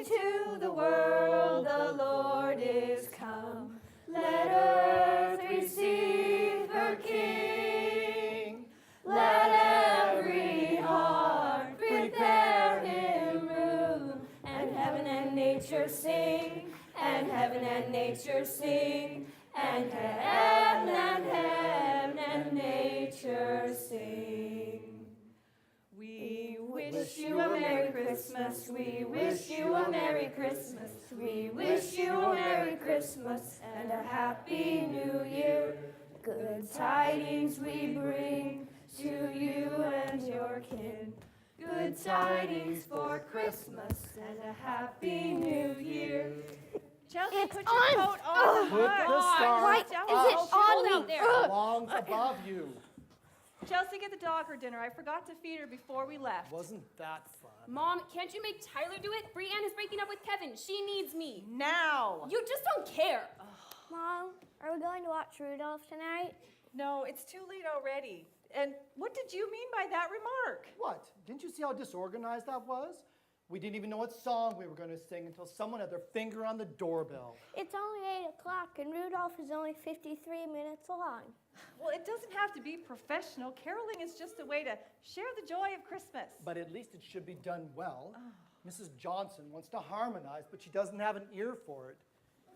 into the world the Lord is come. Let earth receive her King. Let every heart prepare him room. And heaven and nature sing, and heaven and nature sing, and heaven and nature sing. We wish you a Merry Christmas. We wish you a Merry Christmas. We wish you a Merry Christmas and a Happy New Year. Good tidings we bring to you and your kin. Good tidings for Christmas and a Happy New Year. Chelsea, put your coat on. Put the scarf. Why is it on me? Out there. Belongs above you. Chelsea, get the dog her dinner. I forgot to feed her before we left. Wasn't that fun? Mom, can't you make Tyler do it? Brianne is breaking up with Kevin. She needs me. Now. You just don't care. Mom, are we going to watch Rudolph tonight? No, it's too late already. And what did you mean by that remark? What? Didn't you see how disorganized that was? We didn't even know what song we were going to sing until someone had their finger on the doorbell. It's only 8 o'clock and Rudolph is only 53 minutes long. Well, it doesn't have to be professional. Caroling is just a way to share the joy of Christmas. But at least it should be done well. Mrs. Johnson wants to harmonize, but she doesn't have an ear for it.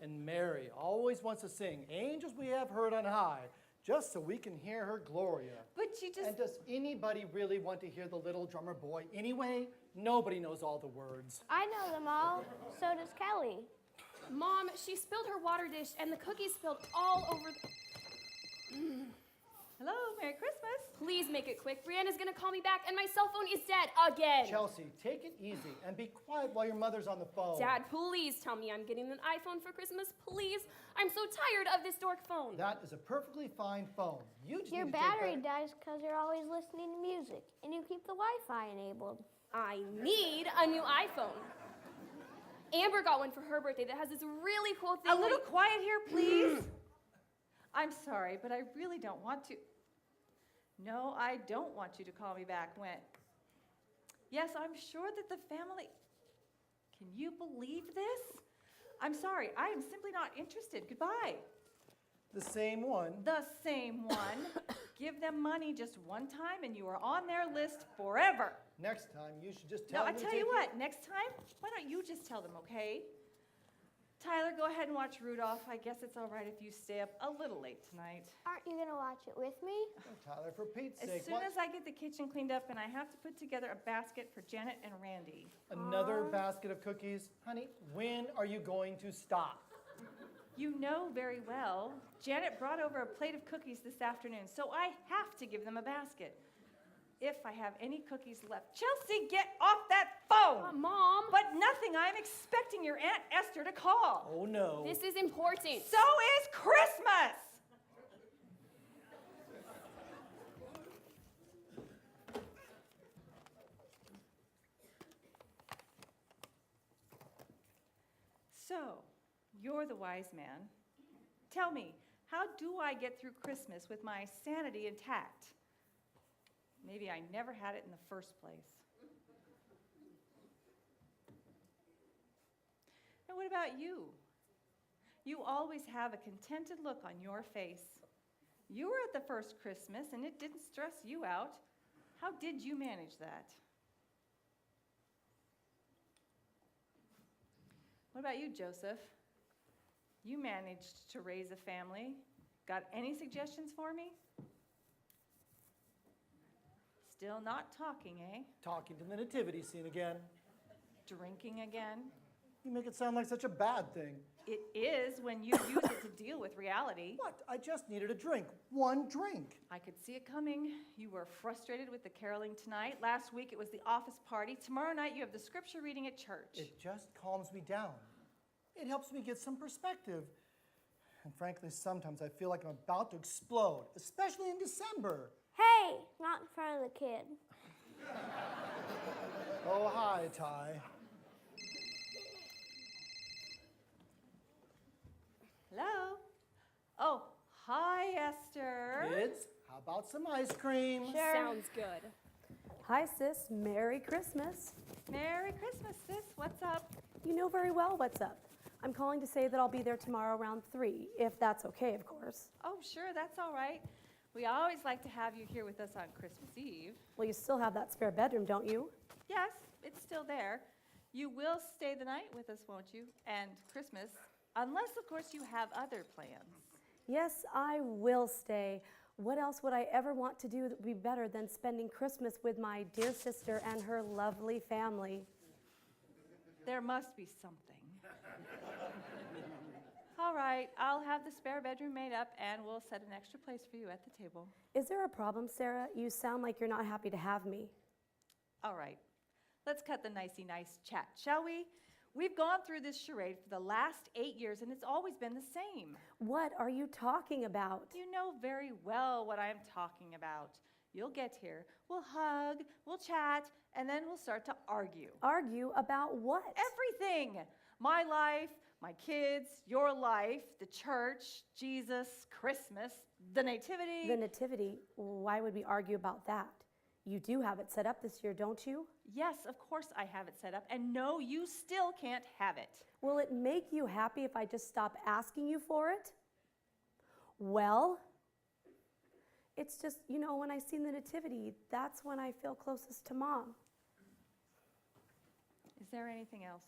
And Mary always wants to sing, "Angels we have heard on high," just so we can hear her Gloria. But you just... And does anybody really want to hear the little drummer boy anyway? Nobody knows all the words. I know them all. So does Kelly. Mom, she spilled her water dish and the cookies spilled all over the... Hello, Merry Christmas. Please make it quick. Brianne is going to call me back and my cell phone is dead again. Chelsea, take it easy and be quiet while your mother's on the phone. Dad, please tell me I'm getting an iPhone for Christmas, please. I'm so tired of this dork phone. That is a perfectly fine phone. You just Your need to take battery that- dies because you're always listening to music and you keep the Wi-Fi enabled. I need a new iPhone. Amber got one for her birthday that has this really cool thing. A little quiet here, please. I'm sorry, but I really don't want to. No, I don't want you to call me back when... Yes, I'm sure that the family... Can you believe this? I'm sorry, I am simply not interested. Goodbye. The same one. The same one. Give them money just one time and you are on their list forever. Next time, you should just tell No, I them to tell take you it- what, next time, why don't you just tell them, okay? Tyler, go ahead and watch Rudolph. I guess it's all right if you stay up a little late tonight. Aren't you going to watch it with me? Oh, Tyler, for Pete's As sake, soon as I get the kitchen cleaned up and I have to put together a basket for Janet and Randy. another basket of cookies? Honey, when are you going to stop? You know very well, Janet brought over a plate of cookies this afternoon, so I have to give them a basket. If I have any cookies left. Chelsea, get off that phone! Mom! But nothing, I'm expecting your Aunt Esther to call. Oh, no. This is important. So is Christmas! So, you're the wise man. Tell me, how do I get through Christmas with my sanity intact? Maybe I never had it in the first place. And what about you? You always have a contented look on your face. You were at the first Christmas and it didn't stress you out. How did you manage that? What about you, Joseph? You managed to raise a family. Got any suggestions for me? Still not talking, eh? Talking to the nativity scene again. Drinking again? You make it sound like such a bad thing. It is when you use it to deal with reality. What? I just needed a drink. One drink. I could see it coming. You were frustrated with the caroling tonight. Last week it was the office party. Tomorrow night you have the scripture reading at church. It just calms me down. It helps me get some perspective. And frankly, sometimes I feel like I'm about to explode, especially in December. Hey, not in front of the kid. Oh, hi, Ty. Hello? Oh, hi, Esther. Kids, how about some ice cream? Sure. Sounds good. Hi, sis. Merry Christmas. Merry Christmas, sis. What's up? You know very well what's up. I'm calling to say that I'll be there tomorrow around 3, if that's okay, of course. Oh, sure, that's all right. We always like to have you here with us on Christmas Eve. Well, you still have that spare bedroom, don't you? Yes, it's still there. You will stay the night with us, won't you? And Christmas, unless, of course, you have other plans. Yes, I will stay. What else would I ever want to do that would be better than spending Christmas with my dear sister and her lovely family? There must be something. All right, I'll have the spare bedroom made up, and we'll set an extra place for you at the table. Is there a problem, Sarah? You sound like you're not happy to have me. All right, let's cut the nicey-nice chat, shall we? We've gone through this charade for the last 8 years, and it's always been the same. What are you talking about? You know very well what I'm talking about. You'll get here, we'll hug, we'll chat, and then we'll start to argue. Argue about what? Everything. My life, my kids, your life, the church, Jesus, Christmas, the Nativity. The Nativity, why would we argue about that? You do have it set up this year, don't you? Yes, of course I have it set up, and no, you still can't have it. Will it make you happy if I just stop asking you for it? Well, it's just, you know, when I see the Nativity, that's when I feel closest to Mom. Is there anything else?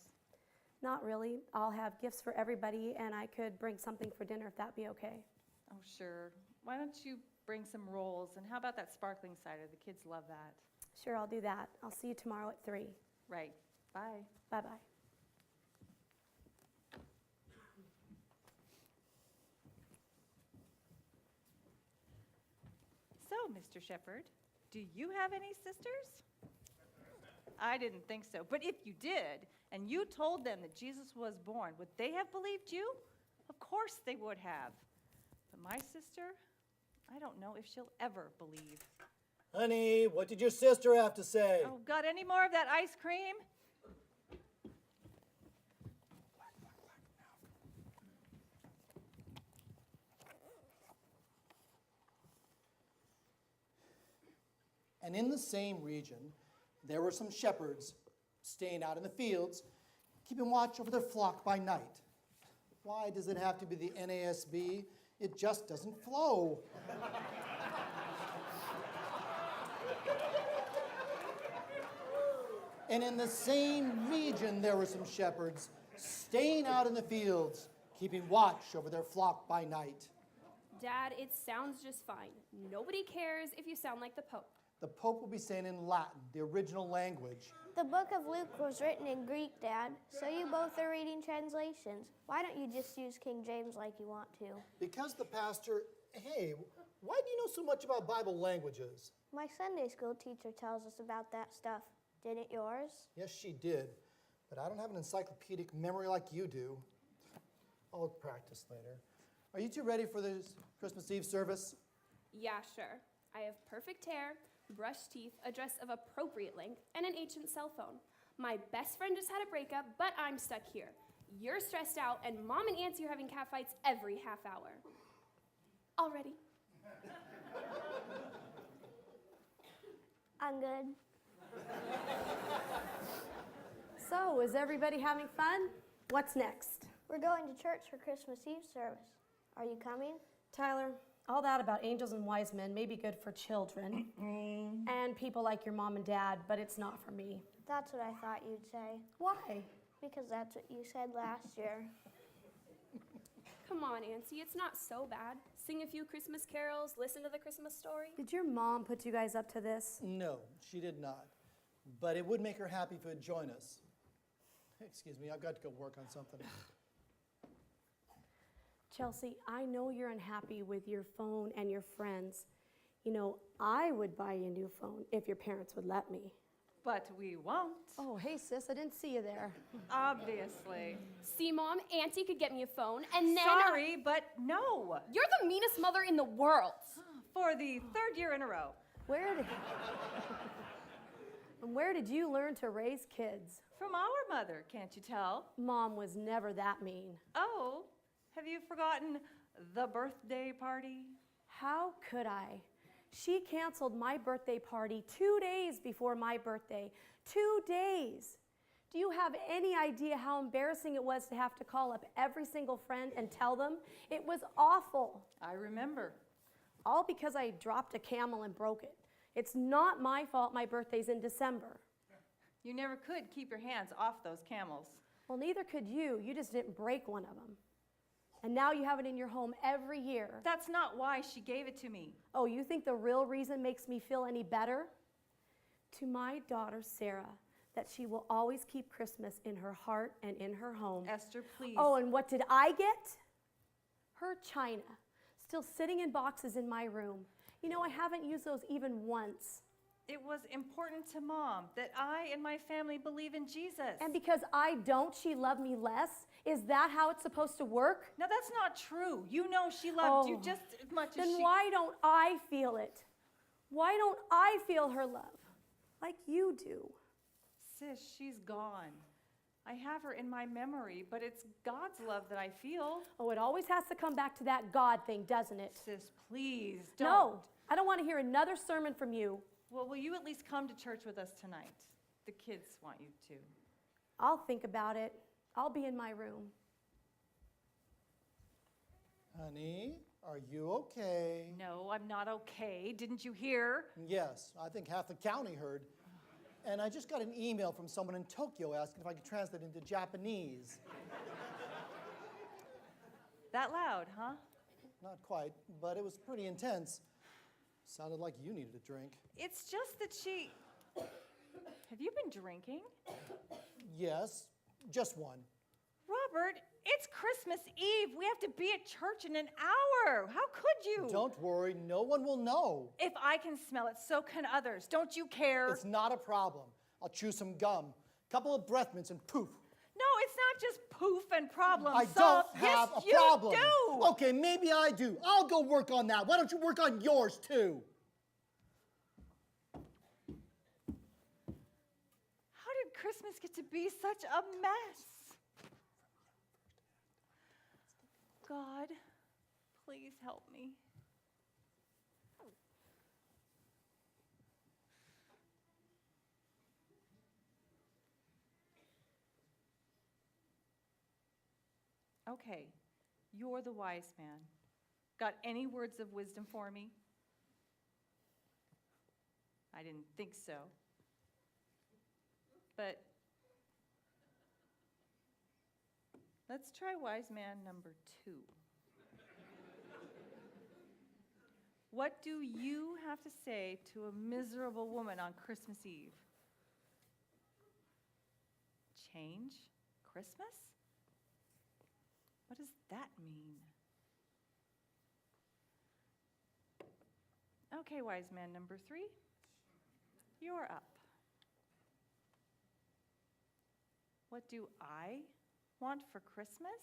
Not really. I'll have gifts for everybody, and I could bring something for dinner if that'd be okay. Oh, sure. Why don't you bring some rolls, and how about that sparkling cider? The kids love that. Sure, I'll do that. I'll see you tomorrow at 3. Right. Bye. Bye-bye. So, Mr. Shepherd, do you have any sisters? I didn't think so. But if you did, and you told them that Jesus was born, would they have believed you? Of course they would have. But my sister, I don't know if she'll ever believe. Honey, what did your sister have to say? Oh, got any more of that ice cream? And in the same region, there were some shepherds staying out in the fields, keeping watch over their flock by night. Why does it have to be the NASB? It just doesn't flow. And in the same region, there were some shepherds staying out in the fields, keeping watch over their flock by night. Dad, it sounds just fine. Nobody cares if you sound like the Pope. The Pope will be saying in Latin, the original language. The book of Luke was written in Greek, Dad, so you both are reading translations. Why don't you just use King James like you want to? Because the pastor, hey, why do you know so much about Bible languages? My Sunday school teacher tells us about that stuff. Didn't yours? Yes, she did, but I don't have an encyclopedic memory like you do. I'll practice later. Are you two ready for this Christmas Eve service? Yeah, sure. I have perfect hair, brushed teeth, a dress of appropriate length, and an ancient cell phone. My best friend just had a breakup, but I'm stuck here. You're stressed out, and Mom and Auntie are having catfights every half hour. All ready? I'm good. So, is everybody having fun? What's next? We're going to church for Christmas Eve service. Are you coming? Tyler, all that about angels and wise men may be good for children and people like your mom and dad, but it's not for me. That's what I thought you'd say. Why? Because that's what you said last year. Come on, Auntie, it's not so bad. Sing a few Christmas carols, listen to the Christmas story. Did your mom put you guys up to this? No, she did not. But it would make her happy if you would join us. Excuse me, I've got to go work on something. Chelsea, I know you're unhappy with your phone and your friends. You know, I would buy you a new phone if your parents would let me. But we won't. Oh, hey, sis, I didn't see you there. Obviously. See, Mom, Auntie could get me a phone, and then... Sorry, but no. You're the meanest mother in the world. For the 3rd year in a row. Where did you learn to raise kids? From our mother, can't you tell? Mom was never that mean. Oh, have you forgotten the birthday party? How could I? She canceled my birthday party 2 days before my birthday. 2 days. Do you have any idea how embarrassing it was to have to call up every single friend and tell them? It was awful. I remember. All because I dropped a camel and broke it. It's not my fault my birthday's in December. You never could keep your hands off those camels. Well, neither could you. You just didn't break one of them. And now you have it in your home every year. That's not why she gave it to me. Oh, you think the real reason makes me feel any better? To my daughter, Sarah, that she will always keep Christmas in her heart and in her home. Esther, please. Oh, and what did I get? Her china, still sitting in boxes in my room. You know, I haven't used those even once. It was important to Mom that I and my family believe in Jesus. And because I don't, she loved me less? Is that how it's supposed to work? No, that's not true. You know she loved you Oh, just as much as Then she... why don't I feel it? Why don't I feel her love like you do? Sis, she's gone. I have her in my memory, but it's God's love that I feel. Oh, it always has to come back to that God thing, doesn't it? Sis, please, don't. No, I don't want to hear another sermon from you. Well, will you at least come to church with us tonight? The kids want you to. I'll think about it. I'll be in my room. Honey, are you okay? No, I'm not okay. Didn't you hear? Yes, I think half the county heard. And I just got an email from someone in Tokyo asking if I could translate into Japanese. That loud, huh? Not quite, but it was pretty intense. Sounded like you needed a drink. It's just that she... Have you been drinking? Yes, just one. Robert, it's Christmas Eve. We have to be at church in an hour. How could you? Don't worry, no one will know. If I can smell it, so can others. Don't you care? It's not a problem. I'll chew some gum, couple of breath mints, and poof. No, it's not just poof and problem I solved. don't have Yes, a problem. You do. Okay, maybe I do. I'll go work on that. Why don't you work on yours too? How did Christmas get to be such a mess? God, please help me. Okay, you're the wise man. Got any words of wisdom for me? I didn't think so. But let's try wise man number 2. What do you have to say to a miserable woman on Christmas Eve? Change Christmas? What does that mean? Okay, wise man number 3, you're up. What do I want for Christmas?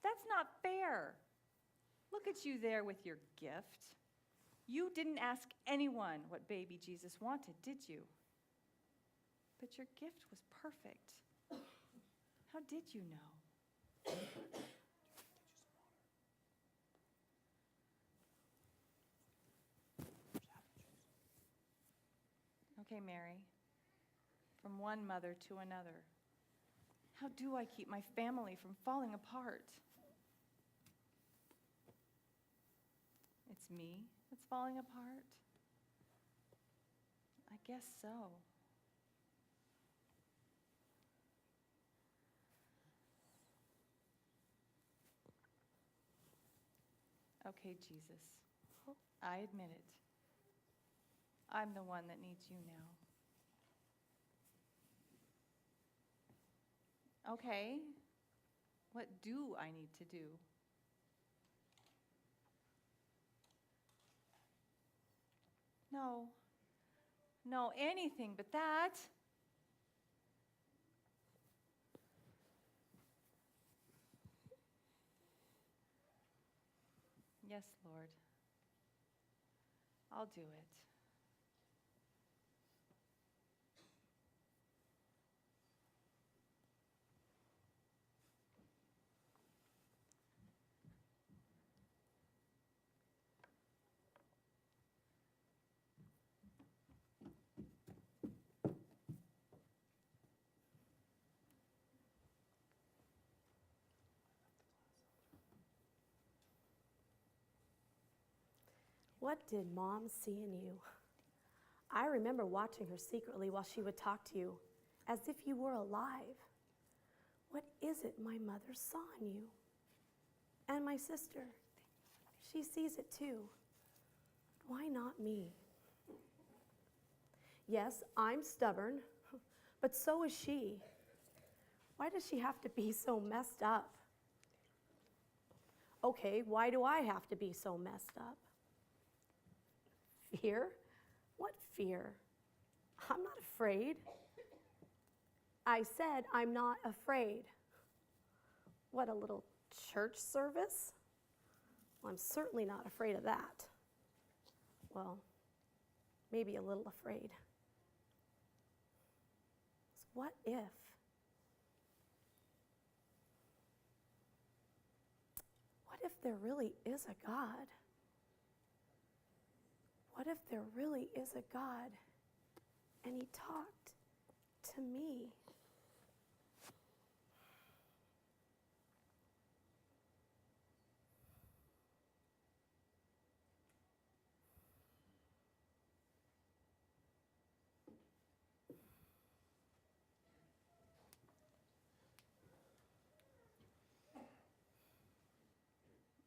That's not fair. Look at you there with your gift. You didn't ask anyone what baby Jesus wanted, did you? But your gift was perfect. How did you know? Okay, Mary. From one mother to another. How do I keep my family from falling apart? It's me that's falling apart? I guess so. Okay, Jesus, I admit it. I'm the one that needs you now. Okay, what do I need to do? No, anything but that. Yes, Lord, I'll do it. What did Mom see in you? I remember watching her secretly while she would talk to you, as if you were alive. What is it my mother saw in you? And my sister, she sees it too. Why not me? Yes, I'm stubborn, but so is she. Why does she have to be so messed up? Okay, why do I have to be so messed up? Fear? What fear? I'm not afraid. I said I'm not afraid. What, a little church service? Well, I'm certainly not afraid of that. Well, maybe a little afraid. What if? What if there really is a God? What if there really is a God and he talked to me?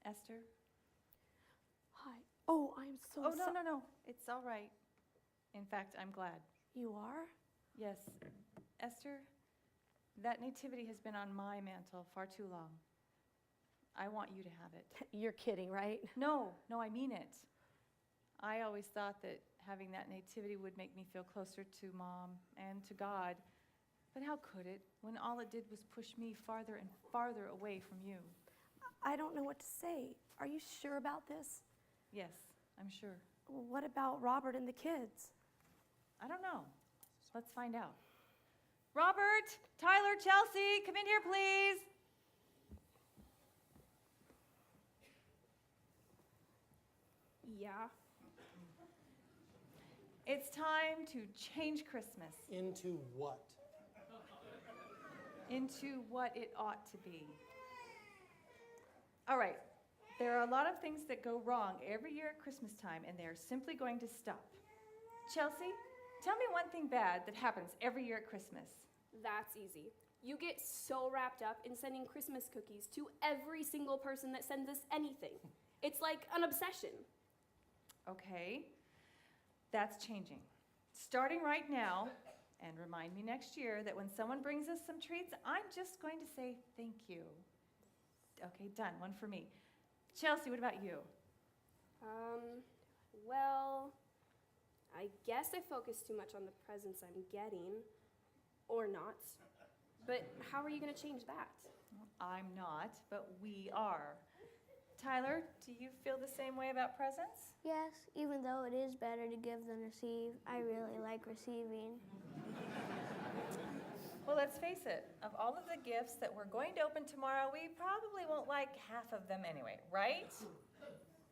Esther? Hi. Oh, I'm so Oh, no. It's all right. In fact, I'm glad. You are? Yes. Esther, that nativity has been on my mantle far too long. I want you to have it. You're kidding, right? No, I mean it. I always thought that having that nativity would make me feel closer to Mom and to God. But how could it, when all it did was push me farther and farther away from you? I don't know what to say. Are you sure about this? Yes, I'm sure. What about Robert and the kids? I don't know. Let's find out. Robert, Tyler, Chelsea, come in here, please. Yeah. It's time to change Christmas Into what? into what it ought to be. All right, there are a lot of things that go wrong every year at Christmas time, and they're simply going to stop. Chelsea, tell me one thing bad that happens every year at Christmas. That's easy. You get so wrapped up in sending Christmas cookies to every single person that sends us anything. It's like an obsession. Okay, that's changing. Starting right now, and remind me next year that when someone brings us some treats, I'm just going to say thank you. Okay, done. One for me. Chelsea, what about you? Well, I guess I focus too much on the presents I'm getting, or not. But how are you going to change that? I'm not, but we are. Tyler, do you feel the same way about presents? Yes, even though it is better to give than receive, I really like receiving. Well, let's face it, of all of the gifts that we're going to open tomorrow, we probably won't like half of them anyway, right?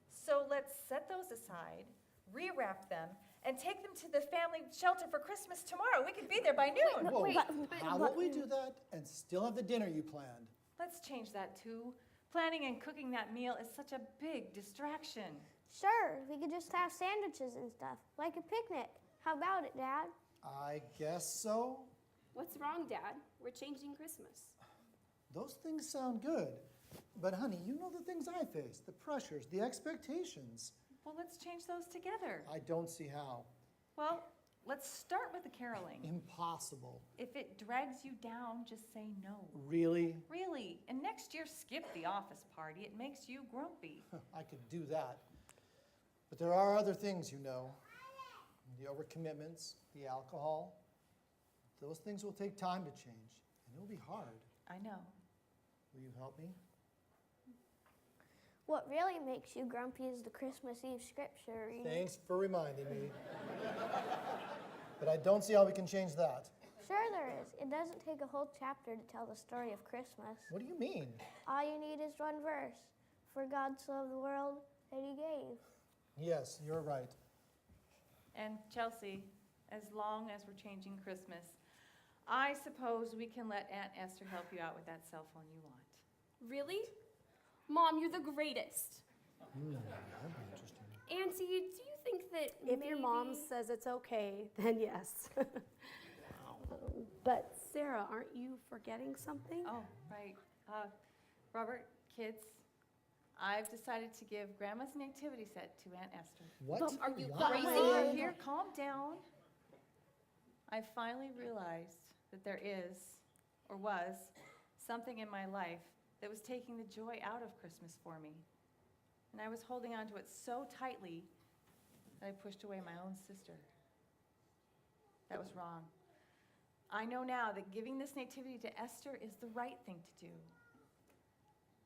So let's set those aside, rewrap them, and take them to the family shelter for Christmas tomorrow. We could be there by noon. Whoa, wait, how will we do that and still have the dinner you planned? Let's change that too. Planning and cooking that meal is such a big distraction. Sure, we could just have sandwiches and stuff, like a picnic. How about it, Dad? I guess so. What's wrong, Dad? We're changing Christmas. Those things sound good. But honey, you know the things I face, the pressures, the expectations. Well, let's change those together. I don't see how. Well, let's start with the caroling. Impossible. If it drags you down, just say no. Really? Really. And next year, skip the office party. It makes you grumpy. I could do that. But there are other things, you know. The overcommitments, the alcohol. Those things will take time to change, and it'll be hard. I know. Will you help me? What really makes you grumpy is the Christmas Eve scripture reading. Thanks for reminding me. But I don't see how we can change that. Sure there is. It doesn't take a whole chapter to tell the story of Christmas. What do you mean? All you need is one verse. For God so loved the world that he gave. Yes, you're right. And Chelsea, as long as we're changing Christmas, I suppose we can let Aunt Esther help you out with that cell phone you want. Really? Mom, you're the greatest. That'd be interesting. Auntie, do you think that If your mom says it's okay, then yes. But Sarah, aren't you forgetting something? Oh, right. Robert, kids, I've decided to give Grandma's nativity set to Aunt Esther. What? Are you What? crazy? Here, calm down. I finally realized that there is, or was, something in my life that was taking the joy out of Christmas for me. And I was holding on to it so tightly that I pushed away my own sister. That was wrong. I know now that giving this nativity to Esther is the right thing to do.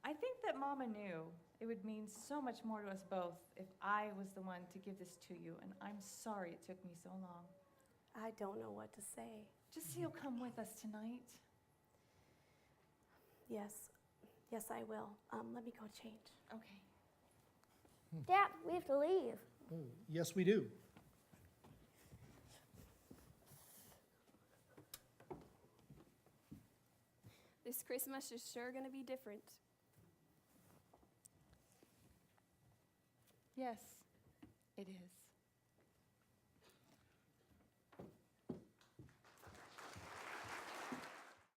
I think that Mama knew it would mean so much more to us both if I was the one to give this to you, and I'm sorry it took me so long. I don't know what to say. Just so you'll come with us tonight. Yes, I will. Let me go change. Okay. Dad, we have to leave. Oh, yes, we do. This Christmas is sure gonna be different. Yes, it is.